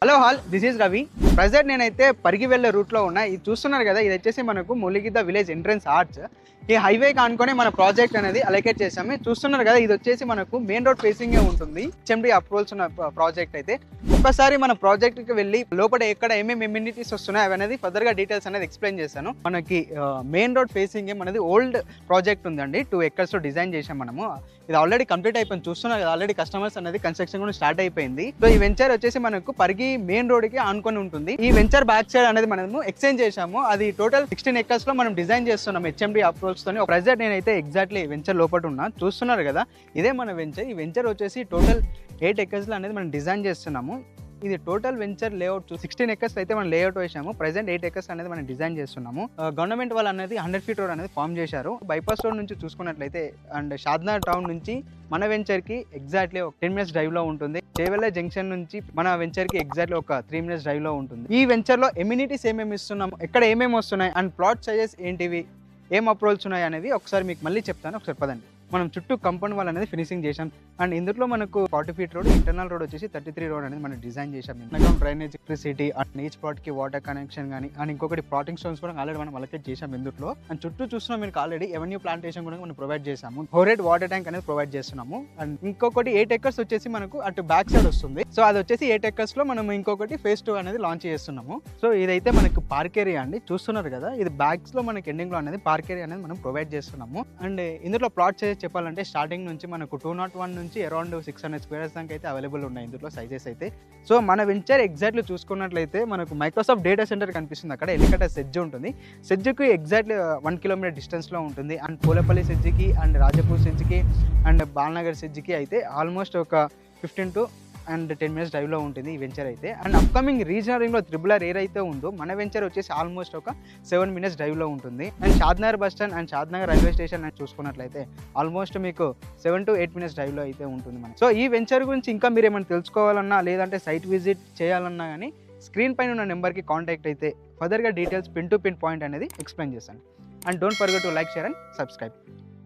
Hello this is Ravi. Present నేనైతే పరిగి వెళ్ళే రూట్లో ఉన్నా. ఇది చూస్తున్నారు కదా, ఇది వచ్చేసి మనకు ములిగిద్ద విలేజ్ ఎంట్రన్స్ ఆర్చ్. ఈ హైవేకి అనుకునే మన ప్రాజెక్ట్ అనేది అలొకేట్ చేసాము. చూస్తున్నారు కదా, ఇది వచ్చేసి మనకు మెయిన్ రోడ్ ఫేసింగే ఉంటుంది. హెచ్ఎండి అప్రూవల్స్ ఉన్న ప్రాజెక్ట్ అయితే ఒక్కసారి మన ప్రాజెక్ట్కి వెళ్ళి లోపల ఎక్కడ ఏమేమి ఎమ్యూనిటీస్ వస్తున్నాయి అనేది ఫర్దర్గా డీటెయిల్స్ అనేది ఎక్స్ప్లెయిన్ చేశాను. మనకి మెయిన్ రోడ్ ఫేసింగ్ మనది ఓల్డ్ ప్రాజెక్ట్ ఉందండి. 2 acres డిజైన్ చేసాం మనము. ఇది ఆల్రెడీ కంప్లీట్ అయిపోయింది. చూస్తున్నారు కదా, ఆల్రెడీ కస్టమర్స్ అనేది కన్స్ట్రక్షన్ కూడా స్టార్ట్ అయిపోయింది. సో ఈ వెంచర్ వచ్చేసి మనకు పరిగి మెయిన్ రోడ్ కి ఆనుకొని ఉంటుంది. ఈ వెంచర్ బ్యాక్ సైడ్ అనేది మనము ఎక్స్చేంజ్ చేసాము. అది టోటల్ 16 acres లో మనం డిజైన్ చేస్తున్నాం హెచ్ఎండి అప్రోచ్ తోని. ప్రెజెంట్ నేనైతే ఎగ్జాక్ట్లీ వెంచర్ లోపల ఉన్నా. చూస్తున్నారు కదా, ఇదే మన వెంచర్. ఈ వెంచర్ వచ్చేసి టోటల్ 8 acres లో అనేది మనం డిజైన్ చేస్తున్నాము. ఇది టోటల్ వెంచర్ లేఅవుట్ 16 acres అయితే మనం లేఅవుట్ వేసాము. ప్రెసెంట్ 8 acres అనేది మనం డిజైన్ చేస్తున్నాము. గవర్నమెంట్ వాళ్ళు అనేది 100 feet రోడ్ అనేది ఫామ్ చేశారు. బైపాస్ రోడ్ నుంచి చూసుకున్నట్లయితే అండ్ షాద్నగర్ టౌన్ నుంచి మన వెంచర్ కి ఎగ్జాక్ట్లీ ఒక 10 minutes డ్రైవ్ లో ఉంటుంది. చేవెళ్ళ జంక్షన్ నుంచి మన వెంచర్ కి ఎగ్జాక్ట్లీ ఒక 3 minutes డ్రైవ్ లో ఉంటుంది. ఈ వెంచర్ లో ఎమ్యూనిటీస్ ఏమేమి ఇస్తున్నాము, ఎక్కడ ఏమేమి వస్తున్నాయి అండ్ ప్లాట్ సైజెస్ ఏంటివి, ఏం అప్రోల్స్ ఉన్నాయి అనేది ఒకసారి మీకు మళ్ళీ చెప్తాను. ఒకసారి పదండి. మనం చుట్టూ కంపౌండ్ వాల్ అనేది ఫినిషింగ్ చేసాం. అండ్ ఇందులో మనకు 40 feet రోడ్, ఇంటర్నల్ రోడ్ వచ్చేసి 33 రోడ్ అనేది మనం డిజైన్ చేసాం. Drainage, electricity and each plot కి వాటర్ కనెక్షన్ కానీ అండ్ ఇంకొకటి ప్లాటింగ్ స్టోన్స్ కూడా ఆల్రెడీ మనం అలొకేట్ చేసాం ఇందులో. అండ్ చుట్టూ చూస్తున్నాం మీకు ఆల్రెడీ ఎవెన్యూ ప్లాంటేషన్ కూడా మనం ప్రొవైడ్ చేసాము. హోరేడ్ వాటర్ ట్యాంక్ అనేది ప్రొవైడ్ చేస్తున్నాము. అండ్ ఇంకొకటి 8 acres వచ్చేసి మనకు అటు బ్యాక్ సైడ్ వస్తుంది. సో అది వచ్చేసి 8 acres లో మనం ఇంకొకటి phase 2 అనేది లాంచ్ చేస్తున్నాము. సో ఇదైతే మనకు పార్క్ ఏరియా అండి. చూస్తున్నారు కదా, ఇది బ్యాక్స్ లో మనకి ఎండింగ్ లో అనేది పార్క్ ఏరియా అనేది మనం ప్రొవైడ్ చేస్తున్నాము. అండ్ ఇందులో ప్లాట్ సైజ్ చెప్పాలంటే స్టార్టింగ్ నుంచి మనకు 201 నుంచి అరౌండ్ 600 squares దాకా అయితే అవైలబుల్ ఉన్నాయి ఇందులో సైజెస్ అయితే. సో మన వెంచర్ ఎగ్జాక్ట్లీ చూసుకున్నట్లయితే మనకు మైక్రోసాఫ్ట్ డేటా సెంటర్ కనిపిస్తుంది. అక్కడ ఎలికట సెజ్ ఉంటుంది. సెజ్కి ఎగ్జాక్ట్లీ 1 kilometer డిస్టెన్స్లో ఉంటుంది. అండ్ పూలపల్లి సెజ్కి అండ్ రాజపూర్ సెజ్కి అండ్ బాల్నగర్ సెజ్కి అయితే ఆల్మోస్ట్ ఒక 15 to 10 minutes డ్రైవ్లో ఉంటుంది ఈ వెంచర్ అయితే. అండ్ అప్కమింగ్ రీజనల్ రింగ్లో RRR ఏదైతే ఉందో మన వెంచర్ వచ్చేసి ఆల్మోస్ట్ ఒక 7 minutes డ్రైవ్లో ఉంటుంది. And Shadnagar bus stand and Shadnagar railway station అని చూసుకున్నట్లయితే ఆల్మోస్ట్ మీకు 7 to 8 minutes డ్రైవ్లో అయితే ఉంటుంది మనకి. సో ఈ వెంచర్ గురించి ఇంకా మీరు ఏమైనా తెలుసుకోవాలన్నా లేదంటే సైట్ విజిట్ చేయాలన్నా కానీ స్క్రీన్ పైన ఉన్న నెంబర్కి కాంటాక్ట్ అయితే ఫర్దర్గా details pin to pin point అనేది ఎక్స్ప్లెయిన్ చేస్తాను. And don't forget to like, share and subscribe.